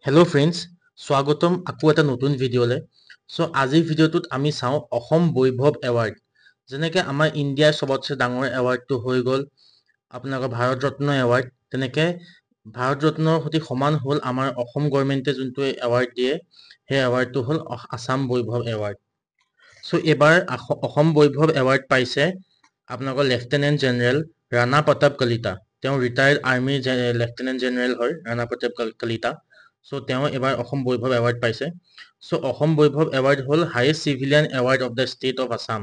Hello' friends, স্বাগতম আকৌ এটা নতুন ভিডিঅ'লৈ। আজিৰ ভিডিঅ'টোত আমি চাওঁ অসম বৈভৱ এৱাৰ্ড। যেনেকৈ আমাৰ ইণ্ডিয়াৰ চবতছে ডাঙৰ এৱাৰ্ডটো হৈ গ'ল আপোনালোকৰ ভাৰত ৰত্ন এৱাৰ্ড, তেনেকৈ ভাৰত ৰত্নৰ সৈতে সমান হ'ল আমাৰ অসম গভৰ্ণমেণ্টে যোনটো এৱাৰ্ড দিয়ে, সেই এৱাৰ্ডটো হ'ল আসাম বৈভৱ এৱাৰ্ড। এইবাৰ অসম বৈভৱ এৱাৰ্ড পাইছে আপোনালোকৰ লেফটেনেণ্ট জেনেৰেল ৰাণা প্ৰতাপ কলিতা। তেওঁ ৰিটায়াৰ্ড আৰ্মিৰ লেফটেনেণ্ট জেনেৰেল হয় ৰাণা প্ৰতাপ কলিতা। তেওঁ এবাৰ অসম বৈভৱ এৱাৰ্ড পাইছে। অসম বৈভৱ এৱাৰ্ড হ'ল highest civilian award of the state of Assam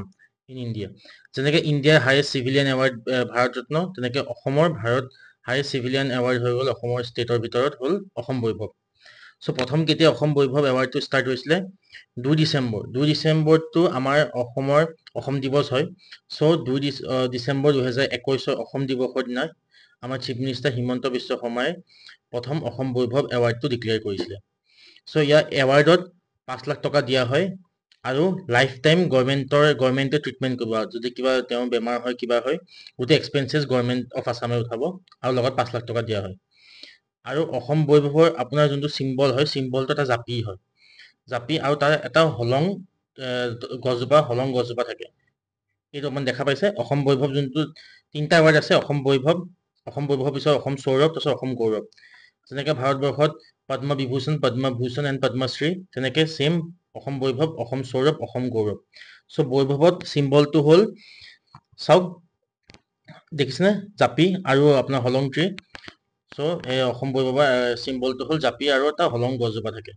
in India. যেনেকৈ ইণ্ডিয়াৰ highest civilian award Bharat Ratna, তেনেকৈ অসমৰ হায়েষ্ট চিভিলিয়ান এৱাৰ্ড হৈ গ'ল অসমৰ ষ্টেটৰ ভিতৰত হ'ল অসম বৈভৱ। প্ৰথম কেতিয়া অসম বৈভৱ এৱাৰ্ডটো ষ্টাৰ্ট হৈছিলে? 2 ডিচেম্বৰটো আমাৰ অসম দিৱস হয়। 2 ডিচেম্বৰ 2021 অসম দিৱসৰ দিনা আমাৰ চিফ মিনিষ্টাৰ হিমন্ত বিশ্ব শৰ্মাই প্ৰথম অসম বৈভৱ এৱাৰ্ডটো ডিক্লেয়াৰ কৰিছিলে। ইয়াৰ এৱাৰ্ডত 5 লাখ টকা দিয়া হয় আৰু লাইফ টাইম গভৰ্ণমেণ্টে ট্ৰিটমেণ্ট কৰিব। যদি কিবা তেওঁ বেমাৰ হয়, কিবা হয়, গোটেই এক্সপেঞ্চেছ গভৰ্ণমেণ্ট অফ আছামে উঠাব আৰু লগত 5 লাখ টকা দিয়া হয়। আৰু অসম বৈভৱৰ আপোনাৰ যোনটো চিম্বল হয়, চিম্বলটো এটা জাপি হয়। জাপি আৰু তাৰ এটা হলং গছজোপা থাকে। এইটো অকমান দেখা পাইছে। অসম বৈভৱ যোনটো 3টা এৱাৰ্ড আছে, অসম বৈভৱ পিছত অসম সৌৰভ, তাৰপিছত অসম গৌৰৱ। যেনেকৈ ভাৰতবৰ্ষত পদ্মবিভূষণ, পদ্মভূষণ এণ্ড পদ্মশ্ৰী, তেনেকৈ ছেইম অসম বৈভৱ, অসম সৌৰভ, অসম গৌৰৱ। বৈভৱত চিম্বলটো হ'ল, চাওক দেখিছেনে, জাপি আৰু আপোনাৰ হলং ট্ৰী। এই অসম বৈভৱৰ চিম্বলটো হ'ল জাপি আৰু এটা হলং গছজোপা থাকে।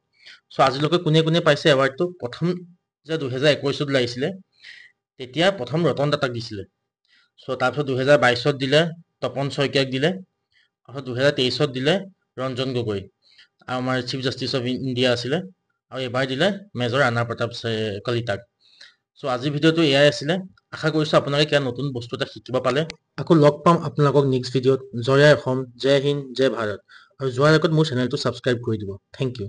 আজিলৈকে কোনে কোনে পাইছে এৱাৰ্ডটো? প্ৰথম যে 2021 লাগিছিলে, তেতিয়া প্ৰথম ৰতন টাটাক দিছিলে। তাৰপিছত 2022 দিলে তপন শইকীয়াক দিলে, আৰু 2023 দিলে ৰঞ্জন গগৈ, আমাৰ চিফ জাষ্টিচ অফ ইণ্ডিয়া আছিলে, আৰু এইবাৰ দিলে মেজৰ ৰাণা প্ৰতাপ কলিতাক। আজিৰ ভিডিঅ'টো এয়াই আছিলে। আশা কৰিছোঁ আপোনালোকে কিবা নতুন বস্তু এটা শিকিব পালে। আকৌ লগ পাম আপোনালোকক নেক্সট ভিডিঅ'ত। জয় অসম, জয় হিন্দ, জয় ভাৰত। আৰু যোৱাৰ আগত মোৰ চেনেলটো ছাবস্ক্ৰাইব কৰি দিব। Thank U.